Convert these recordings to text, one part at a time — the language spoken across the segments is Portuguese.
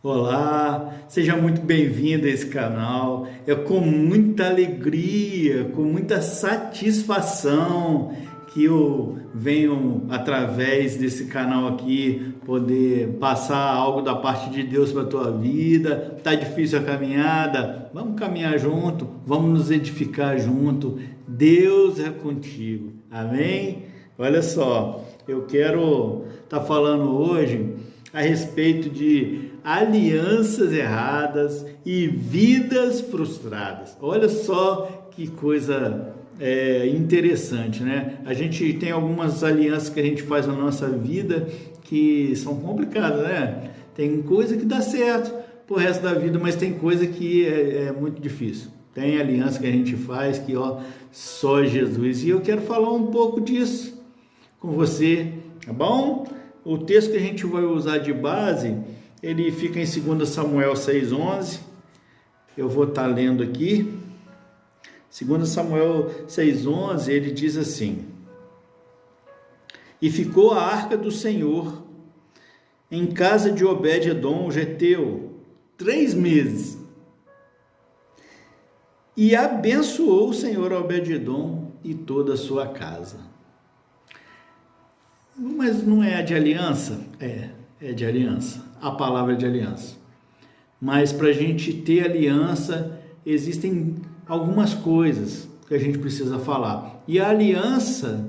Olá, seja muito bem-vindo a esse canal. É com muita alegria, com muita satisfação que eu venho, através desse canal aqui, poder passar algo da parte de Deus para a tua vida. Tá difícil a caminhada? Vamos caminhar junto, vamos nos edificar junto. Deus é contigo. Amém? Olha só, eu quero estar falando hoje a respeito de alianças erradas e vidas frustradas. Olha só que coisa interessante, né? A gente tem algumas alianças que a gente faz na nossa vida que são complicadas, né? Tem coisa que dá certo pro resto da vida, mas tem coisa que é muito difícil. Tem aliança que a gente faz que, só Jesus. E eu quero falar um pouco disso com você, tá bom? O texto que a gente vai usar de base, ele fica em 2 Samuel 6,11. Eu vou estar lendo aqui. 2 Samuel 6,11, ele diz assim: E ficou a arca do Senhor em casa de Obed-edom, o geteu, 3 meses. E abençoou o Senhor a Obed-edom e toda a sua casa. Mas não é de aliança? É de aliança. A palavra é de aliança. Mas para a gente ter aliança, existem algumas coisas que a gente precisa falar. E a aliança,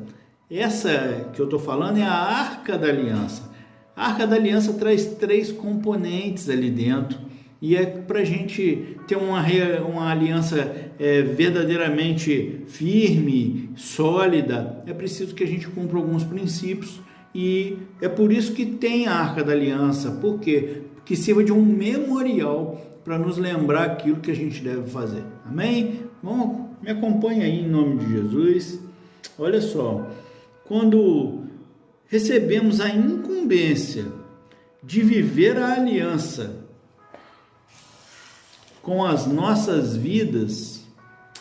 essa que eu estou falando, é a Arca da Aliança. A Arca da Aliança traz 3 componentes ali dentro. E é para a gente ter uma aliança verdadeiramente firme, sólida, é preciso que a gente cumpra alguns princípios. E é por isso que tem a Arca da Aliança. Por quê? Que sirva de um memorial para nos lembrar aquilo que a gente deve fazer. Amém? Vamos, me acompanha aí em nome de Jesus. Olha só, quando recebemos a incumbência de viver a aliança com as nossas vidas,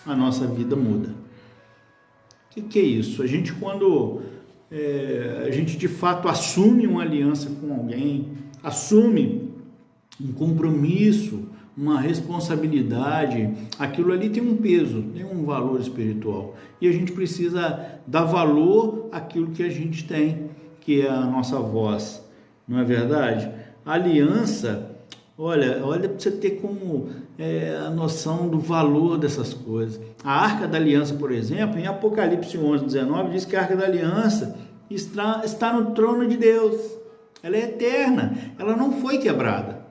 a nossa vida muda. O que é isso? A gente, quando a gente de fato assume uma aliança com alguém, assume um compromisso, uma responsabilidade, aquilo ali tem um peso, tem um valor espiritual. E a gente precisa dar valor àquilo que a gente tem, que é a nossa voz. Não é verdade? A aliança, olha para você ter como a noção do valor dessas coisas. A Arca da Aliança, por exemplo, em Apocalipse 11:19, diz que a Arca da Aliança está no trono de Deus. Ela é eterna, ela não foi quebrada.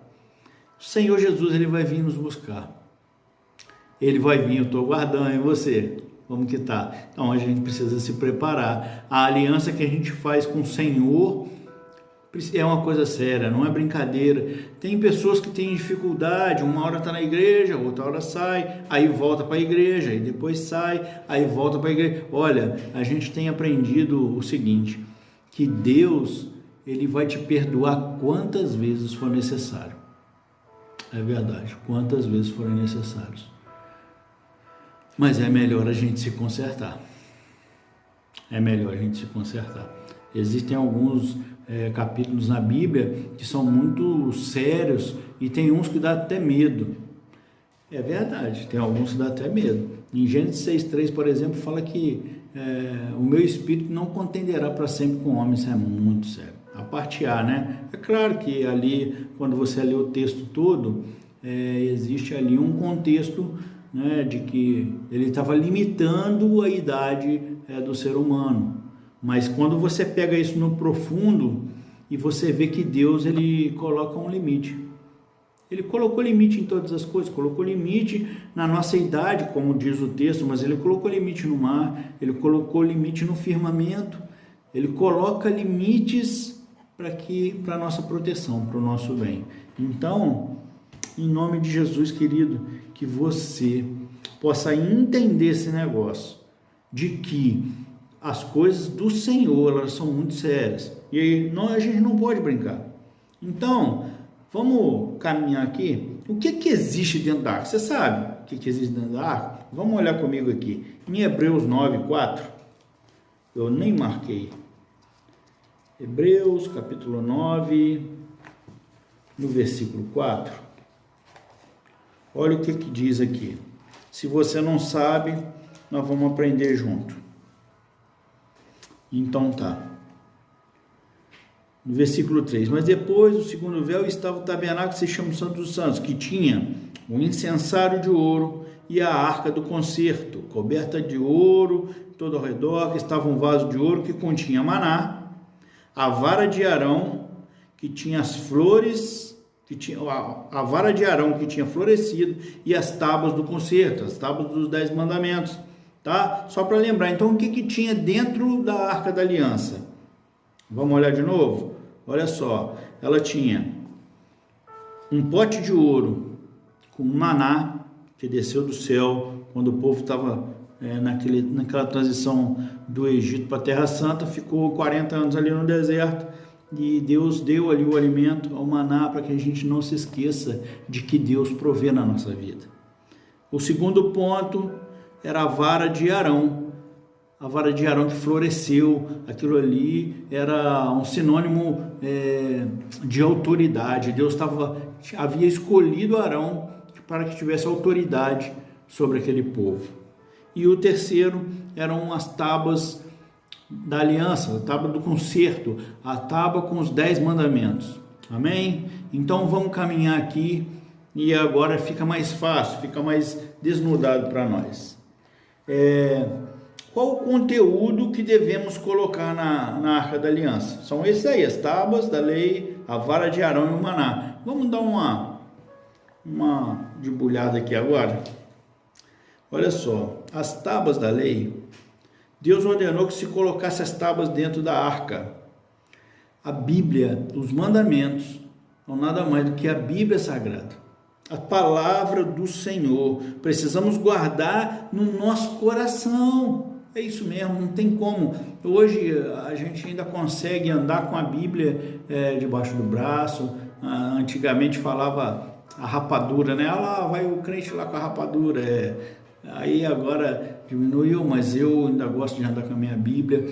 O Senhor Jesus, ele vai vir nos buscar. Ele vai vir, eu estou aguardando em você. Como que tá? Então a gente precisa se preparar. A aliança que a gente faz com o Senhor é uma coisa séria, não é brincadeira. Tem pessoas que têm dificuldade, uma hora está na igreja, outra hora sai, aí volta para a igreja, aí depois sai, aí volta para a igreja. Olha, a gente tem aprendido o seguinte, que Deus, ele vai te perdoar quantas vezes for necessário. É verdade, quantas vezes forem necessários. Mas é melhor a gente se consertar. É melhor a gente se consertar. Existem alguns capítulos na Bíblia que são muito sérios e tem uns que dá até medo. É verdade, tem alguns que dá até medo. Em Gênesis 6:3, por exemplo, fala que o meu espírito não contenderá para sempre com o homem. Isso é muito sério. A parte A, né? É claro que ali, quando você lê o texto todo, existe ali um contexto, né, de que ele estava limitando a idade do ser humano. Mas quando você pega isso no profundo e você vê que Deus, ele coloca um limite. Ele colocou limite em todas as coisas, colocou limite na nossa idade, como diz o texto, mas ele colocou limite no mar, ele colocou limite no firmamento, ele coloca limites para a nossa proteção, para o nosso bem. Então, em nome de Jesus, querido, que você possa entender esse negócio, de que as coisas do Senhor, elas são muito sérias, e aí a gente não pode brincar. Então, vamos caminhar aqui. O que existe dentro da arca? Você sabe o que existe dentro da arca? Vamos olhar comigo aqui, em Hebreus 9:4, eu nem marquei, Hebreus, capítulo 9, no versículo 4. Olha o que diz aqui. Se você não sabe, nós vamos aprender junto. Então tá. No versículo 3. Mas depois do segundo véu estava o tabernáculo que se chama Santo dos Santos, que tinha um incensário de ouro e a arca do concerto, coberta de ouro todo ao redor, que estava um vaso de ouro que continha maná, a vara de Arão, que tinha as flores, a vara de Arão que tinha florescido, e as tábuas do concerto, as tábuas dos 10 mandamentos, tá? Só para lembrar, então o que tinha dentro da Arca da Aliança? Vamos olhar de novo? Olha só, ela tinha um pote de ouro com maná que desceu do céu quando o povo estava naquela transição do Egito para a Terra Santa, ficou 40 anos ali no deserto, e Deus deu ali o alimento, o maná, para que a gente não se esqueça de que Deus provê na nossa vida. O segundo ponto era a vara de Arão, que floresceu. Aquilo ali era um sinônimo de autoridade. Deus havia escolhido Arão para que tivesse autoridade sobre aquele povo. E o terceiro eram as tábuas da aliança, a tábua do concerto, a tábua com os 10 mandamentos. Amém? Então vamos caminhar aqui e agora fica mais fácil, fica mais desnudado para nós. Qual o conteúdo que devemos colocar na Arca da Aliança? São esses aí, as tábuas da lei, a vara de Arão e o maná. Vamos dar uma debulhada aqui agora. Olha só, as tábuas da lei, Deus ordenou que se colocasse as tábuas dentro da arca. A Bíblia, os mandamentos, não nada mais do que a Bíblia Sagrada. A palavra do Senhor. Precisamos guardar no nosso coração. É isso mesmo, não tem como. Hoje a gente ainda consegue andar com a Bíblia debaixo do braço. Antigamente falava a rapadura, né? Lá vai o crente lá com a rapadura. Aí agora diminuiu, mas eu ainda gosto de andar com a minha Bíblia.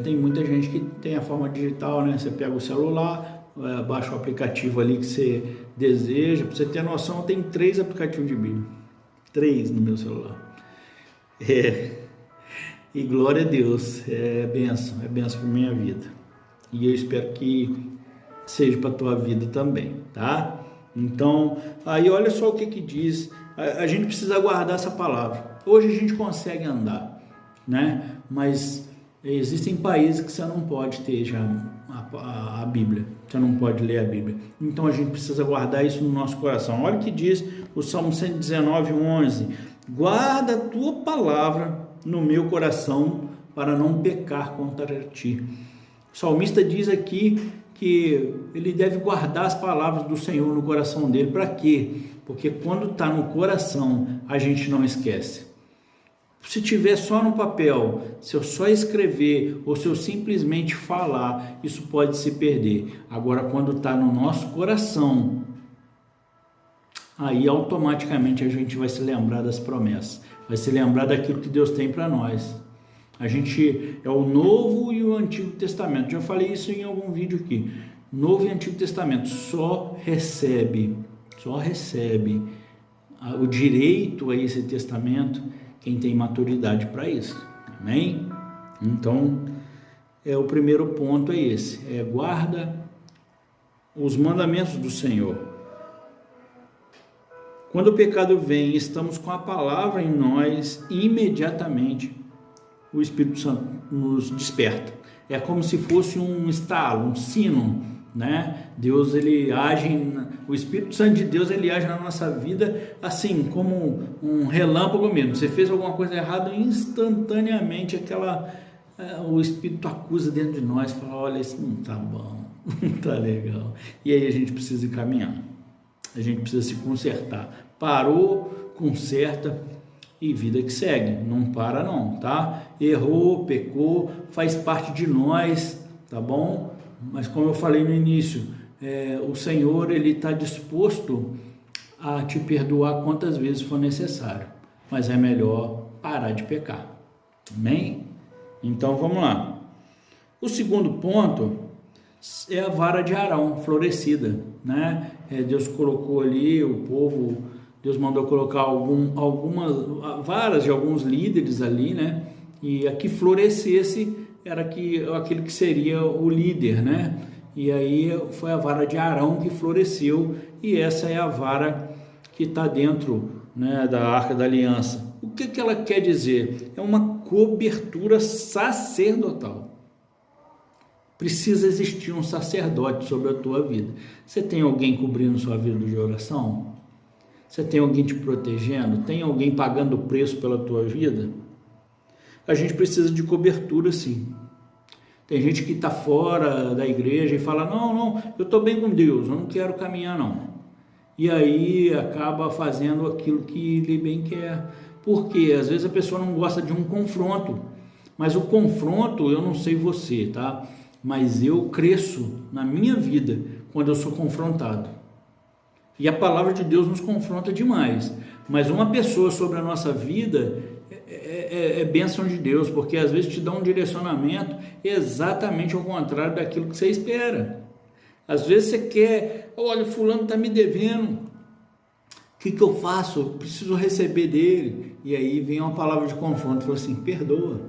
Tem muita gente que tem a forma digital, né? Você pega o celular, baixa o aplicativo ali que você deseja. Para você ter noção, eu tenho 3 aplicativos de Bíblia. 3 no meu celular. E glória a Deus, é bênção para minha vida. E eu espero que seja para a tua vida também, tá? Então, aí olha só o que diz. A gente precisa guardar essa palavra. Hoje a gente consegue andar, né? Mas existem países que você não pode ter já a Bíblia. Você não pode ler a Bíblia. Então a gente precisa guardar isso no nosso coração. Olha o que diz o Salmo 119, 11. Guarda a tua palavra no meu coração para não pecar contra ti. O salmista diz aqui que ele deve guardar as palavras do Senhor no coração dele. Para quê? Porque quando está no coração, a gente não esquece. Se tiver só no papel, se eu só escrever ou se eu simplesmente falar, isso pode se perder. Agora, quando está no nosso coração, aí automaticamente a gente vai se lembrar das promessas, vai se lembrar daquilo que Deus tem para nós. A gente é o Novo e o Antigo Testamento. Já falei isso em algum vídeo aqui. Novo e Antigo Testamento só recebe o direito a esse testamento quem tem maturidade para isso. Amém? Então, o primeiro ponto é esse. Guarda os mandamentos do Senhor. Quando o pecado vem, estamos com a palavra em nós, imediatamente o Espírito Santo nos desperta. É como se fosse um estalo, um sino, né? Deus, ele age, o Espírito Santo de Deus, ele age na nossa vida assim, como um relâmpago mesmo. Você fez alguma coisa errada, instantaneamente o Espírito acusa dentro de nós, fala, olha, isso não tá bom, não tá legal. E aí a gente precisa ir caminhando, a gente precisa se consertar. Parou, conserta e vida que segue, não para não, tá? Errou, pecou, faz parte de nós, tá bom? Mas como eu falei no início, o Senhor, ele está disposto a te perdoar quantas vezes for necessário, mas é melhor parar de pecar. Amém? Então vamos lá. O segundo ponto é a vara de Arão, florescida, né? Deus colocou ali o povo, Deus mandou colocar algumas varas de alguns líderes ali, né? E a que florescesse era aquele que seria o líder, né? E aí foi a vara de Arão que floresceu, e essa é a vara que está dentro, né, da Arca da Aliança. O que ela quer dizer? É uma cobertura sacerdotal. Precisa existir um sacerdote sobre a tua vida. Você tem alguém cobrindo sua vida de oração? Você tem alguém te protegendo? Tem alguém pagando o preço pela tua vida? A gente precisa de cobertura, sim. Tem gente que está fora da igreja e fala, não, eu estou bem com Deus, eu não quero caminhar não. E aí acaba fazendo aquilo que ele bem quer. Por quê? Às vezes a pessoa não gosta de um confronto, mas o confronto, eu não sei você, tá? Mas eu cresço na minha vida quando eu sou confrontado. E a palavra de Deus nos confronta demais. Mas uma pessoa sobre a nossa vida é bênção de Deus, porque às vezes te dá um direcionamento exatamente ao contrário daquilo que você espera. Às vezes você quer, olha, fulano está me devendo, o que eu faço? Eu preciso receber dele. E aí vem uma palavra de confronto, fala assim, perdoa.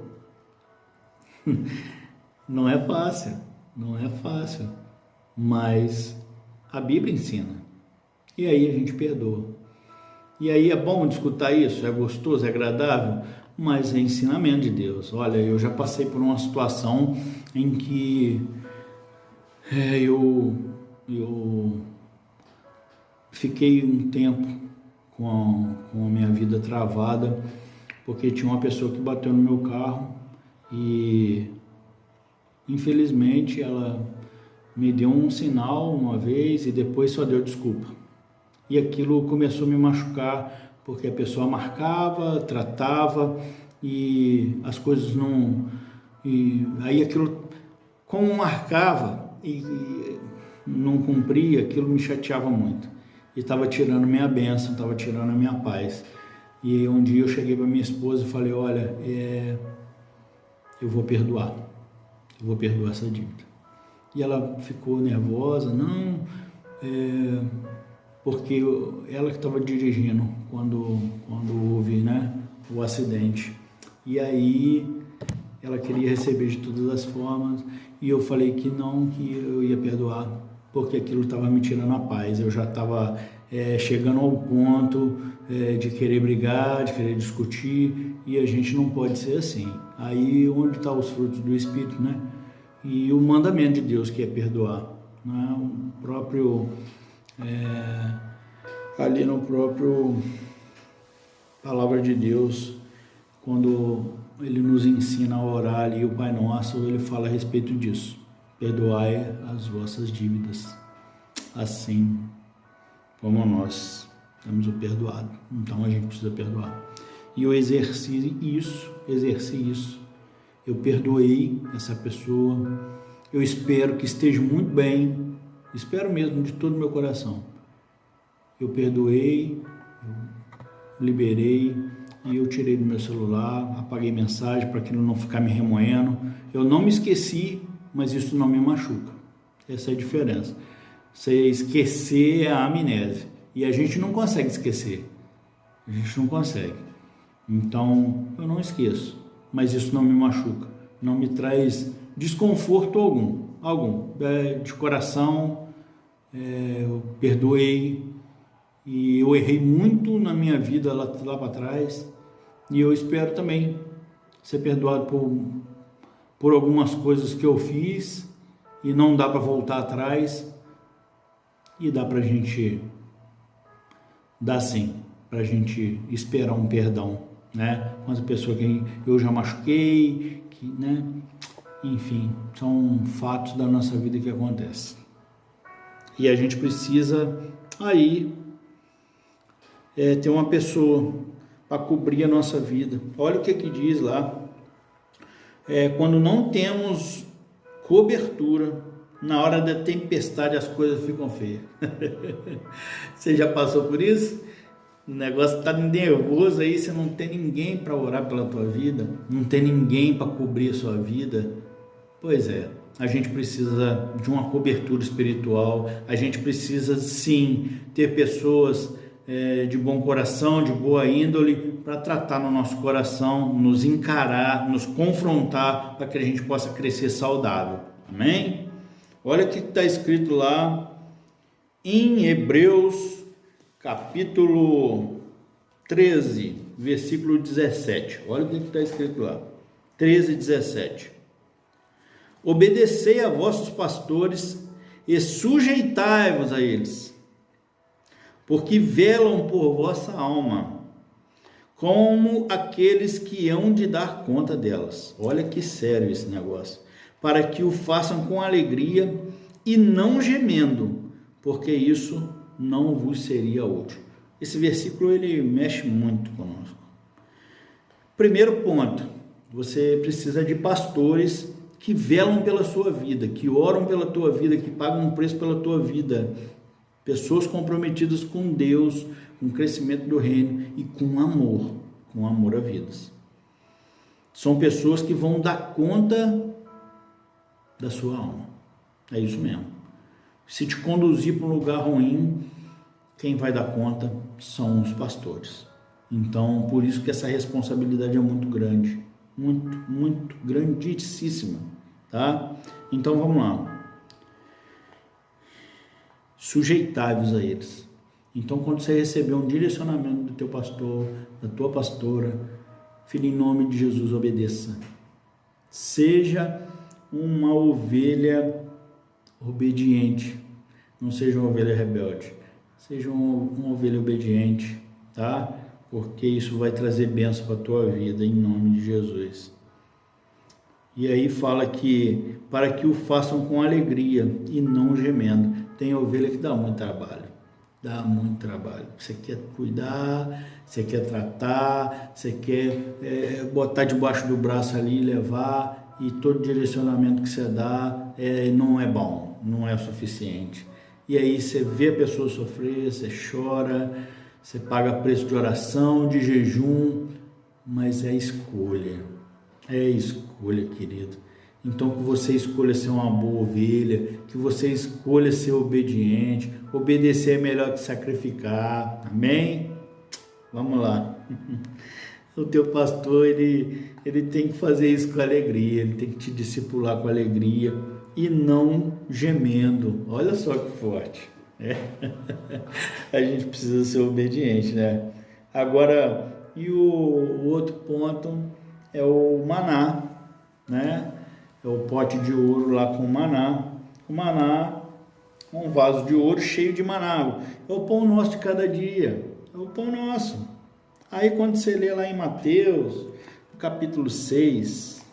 Não é fácil, mas a Bíblia ensina. E aí a gente perdoa. E aí é bom de escutar isso, é gostoso, é agradável, mas é ensinamento de Deus. Olha, eu já passei por uma situação em que eu fiquei um tempo com a minha vida travada, porque tinha uma pessoa que bateu no meu carro e infelizmente ela me deu um sinal uma vez e depois só deu desculpa. E aquilo começou a me machucar, porque a pessoa marcava, tratava e as coisas não... E aí aquilo, como marcava e não cumpria, aquilo me chateava muito. E estava tirando minha bênção, estava tirando a minha paz. E um dia eu cheguei para minha esposa e falei, olha, eu vou perdoar essa dívida. E ela ficou nervosa, porque ela que estava dirigindo quando houve, né, o acidente. E aí ela queria receber de todas as formas, e eu falei que não, que eu ia perdoar, porque aquilo estava me tirando a paz. Eu já estava chegando ao ponto de querer brigar, de querer discutir, e a gente não pode ser assim. Aí onde estão os frutos do Espírito, né? E o mandamento de Deus, que é perdoar, né? O próprio ali no próprio palavra de Deus, quando ele nos ensina a orar ali o Pai Nosso, ele fala a respeito disso: perdoai as vossas dívidas, assim como nós temos o perdoado. Então a gente precisa perdoar. E eu exerci isso. Eu perdoei essa pessoa. Eu espero que esteja muito bem. Espero mesmo de todo o meu coração. Eu perdoei, eu liberei e eu tirei do meu celular, apaguei mensagem para aquilo não ficar me remoendo. Eu não me esqueci, mas isso não me machuca. Essa é a diferença. Você esquecer é a amnésia. E a gente não consegue esquecer. A gente não consegue. Então, eu não esqueço. Mas isso não me machuca. Não me traz desconforto algum. De coração, eu perdoei. E eu errei muito na minha vida lá para trás. E eu espero também ser perdoado por algumas coisas que eu fiz. E não dá para voltar atrás. E dá para a gente... Dá sim, para a gente esperar um perdão, né? Com essa pessoa que eu já machuquei, né? Enfim, são fatos da nossa vida que acontecem. E a gente precisa aí ter uma pessoa para cobrir a nossa vida. Olha o que diz lá. Quando não temos cobertura, na hora da tempestade as coisas ficam feias. Você já passou por isso? O negócio está nervoso aí, você não tem ninguém para orar pela tua vida, não tem ninguém para cobrir a sua vida. Pois é, a gente precisa de uma cobertura espiritual, a gente precisa sim ter pessoas de bom coração, de boa índole, para tratar no nosso coração, nos encarar, nos confrontar, para que a gente possa crescer saudável. Amém? Olha o que está escrito lá em Hebreus, capítulo 13, versículo 17. Olha o que está escrito lá. 13, 17. Obedecei a vossos pastores e sujeitai-vos a eles, porque velam por vossa alma, como aqueles que hão de dar conta delas. Olha que sério esse negócio. Para que o façam com alegria e não gemendo, porque isso não vos seria útil. Esse versículo ele mexe muito conosco. Primeiro ponto, você precisa de pastores que velam pela sua vida, que oram pela tua vida, que pagam um preço pela tua vida. Pessoas comprometidas com Deus, com o crescimento do reino e com amor a vidas. São pessoas que vão dar conta da sua alma. É isso mesmo. Se te conduzir para um lugar ruim, quem vai dar conta são os pastores. Então, por isso que essa responsabilidade é muito grande. Muito grandíssima, tá? Então, vamos lá. Sujeitai-vos a eles. Então, quando você receber um direcionamento do teu pastor, da tua pastora, filho, em nome de Jesus, obedeça. Seja uma ovelha obediente, não seja uma ovelha rebelde, seja uma ovelha obediente, tá? Porque isso vai trazer bênção para a tua vida, em nome de Jesus. E aí fala que, para que o façam com alegria e não gemendo. Tem ovelha que dá muito trabalho. Você quer cuidar, você quer tratar, você quer botar debaixo do braço ali e levar, e todo direcionamento que você dá não é bom, não é o suficiente. E aí você vê a pessoa sofrer, você chora, você paga preço de oração, de jejum, mas é escolha, querido. Então, que você escolha ser uma boa ovelha, que você escolha ser obediente. Obedecer é melhor que sacrificar, amém? Vamos lá. O teu pastor, ele tem que fazer isso com alegria, ele tem que te discipular com alegria e não gemendo. Olha só que forte. A gente precisa ser obediente, né? Agora, e o outro ponto é o maná, né? É o pote de ouro lá com maná. O maná, um vaso de ouro cheio de maná. É o pão nosso de cada dia. É o pão nosso. Aí quando você lê lá em Mateus, no capítulo 6,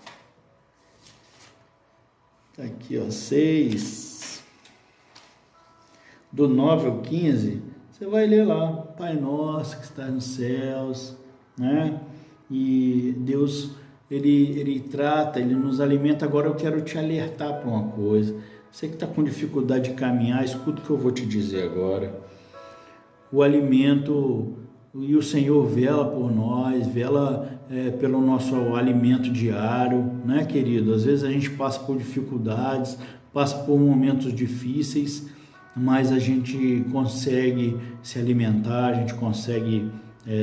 tá aqui, ó, 6, do 9 ao 15, você vai ler lá, Pai nosso que está nos céus, né? E Deus, ele trata, ele nos alimenta. Agora eu quero te alertar para uma coisa. Você que está com dificuldade de caminhar, escuta o que eu vou te dizer agora. O alimento, e o Senhor vela por nós, vela pelo nosso alimento diário, né, querido? Às vezes a gente passa por dificuldades, passa por momentos difíceis, mas a gente consegue se alimentar, a gente consegue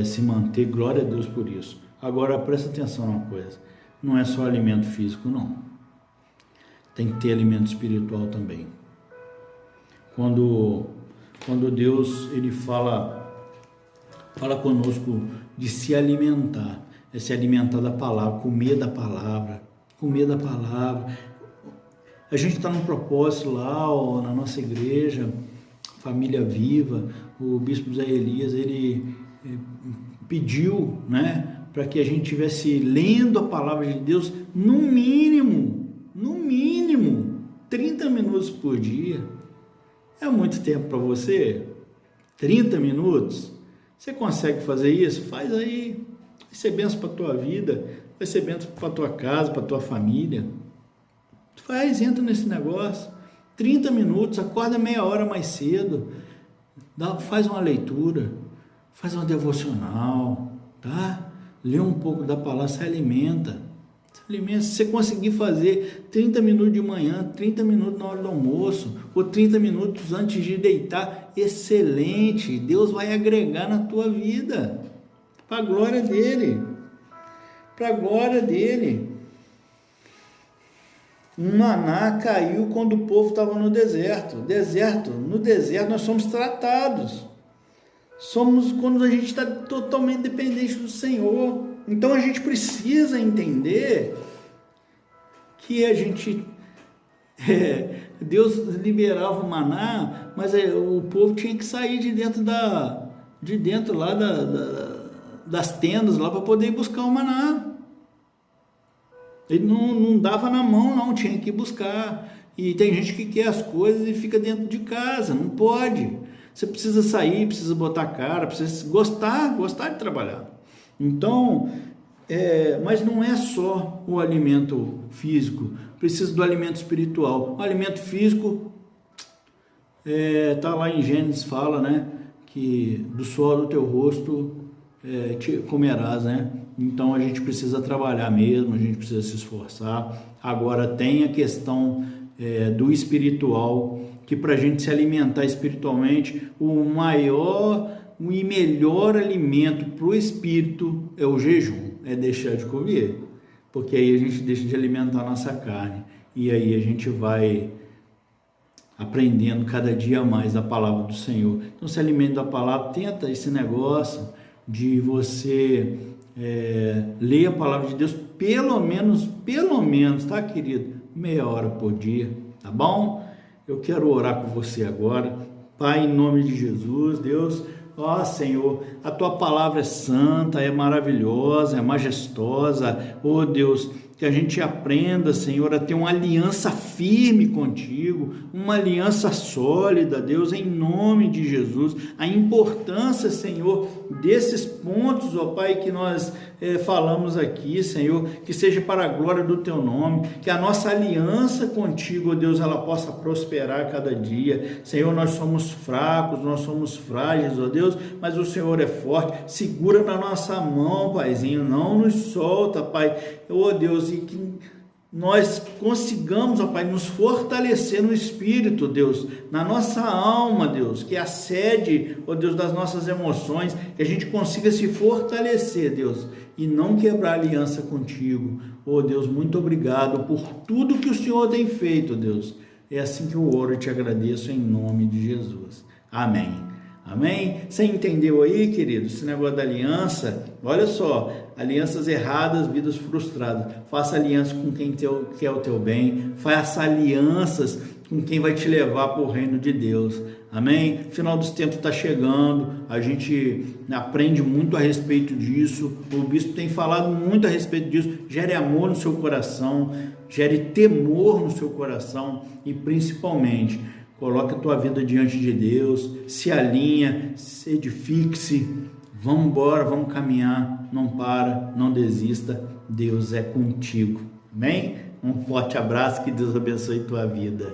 se manter. Glória a Deus por isso. Agora presta atenção numa coisa, não é só alimento físico, não. Tem que ter alimento espiritual também. Quando Deus ele fala conosco de se alimentar, é se alimentar da palavra, comer da palavra. A gente está num propósito lá, ó, na nossa igreja, Família Viva. O bispo Zé Elias, ele pediu, né, para que a gente estivesse lendo a palavra de Deus no mínimo 30 minutos por dia. É muito tempo para você? 30 minutos? Você consegue fazer isso? Faz aí. Vai ser bênção para a tua vida, vai ser bênção para a tua casa, para a tua família. Entra nesse negócio. 30 minutos, acorda meia hora mais cedo, faz uma leitura, faz uma devocional, tá? Lê um pouco da palavra, se Alimente-se. Se você conseguir fazer 30 minutos de manhã, 30 minutos na hora do almoço, ou 30 minutos antes de deitar, excelente. Deus vai agregar na tua vida, para a glória dele. Para a glória dele. Um maná caiu quando o povo estava no deserto. No deserto nós somos tratados. Somos quando a gente está totalmente dependente do Senhor. Então a gente precisa entender que a gente... Deus liberava o maná, mas o povo tinha que sair de dentro lá das tendas lá para poder ir buscar o maná. Ele não dava na mão, não, tinha que ir buscar. E tem gente que quer as coisas e fica dentro de casa, não pode. Você precisa sair, precisa botar a cara, precisa gostar de trabalhar. Então, mas não é só o alimento físico, precisa do alimento espiritual. O alimento físico, tá lá em Gênesis, fala, né, que do suor do teu rosto te comerás, né? Então a gente precisa trabalhar mesmo, a gente precisa se esforçar. Agora tem a questão do espiritual, que para a gente se alimentar espiritualmente, o maior e melhor alimento para o espírito é o jejum, é deixar de comer, porque aí a gente deixa de alimentar a nossa carne, e aí a gente vai aprendendo cada dia mais a palavra do Senhor. Então se alimenta da palavra, tenta esse negócio de você ler a palavra de Deus pelo menos, tá, querido? Meia hora por dia, tá bom? Eu quero orar com você agora. Pai, em nome de Jesus, Deus, Senhor, a tua palavra é santa, é maravilhosa, é majestosa, Deus, que a gente aprenda, Senhor, a ter uma aliança firme contigo, uma aliança sólida, Deus, em nome de Jesus. A importância, Senhor, desses pontos, Pai, que nós falamos aqui, Senhor, que seja para a glória do teu nome, que a nossa aliança contigo, Deus, ela possa prosperar cada dia. Senhor, nós somos fracos, nós somos frágeis, Deus, mas o Senhor é forte. Segura na nossa mão, Paizinho, não nos solta, Pai, Deus, e que nós consigamos, Pai, nos fortalecer no Espírito, Deus, na nossa alma, Deus, que é a sede, Deus, das nossas emoções, que a gente consiga se fortalecer, Deus, e não quebrar aliança contigo. Deus, muito obrigado por tudo que o Senhor tem feito, Deus. É assim que eu oro e te agradeço em nome de Jesus. Amém. Amém? Você entendeu aí, querido, esse negócio da aliança? Olha só, alianças erradas, vidas frustradas. Faça aliança com quem quer o teu bem. Faça alianças com quem vai te levar para o reino de Deus. Amém? Final dos tempos está chegando, a gente aprende muito a respeito disso. O bispo tem falado muito a respeito disso. Gere amor no seu coração, gere temor no seu coração e principalmente coloque a tua vida diante de Deus, se alinha, se edifique-se, vamos embora, vamos caminhar, não para, não desista, Deus é contigo, amém? Um forte abraço, que Deus abençoe tua vida.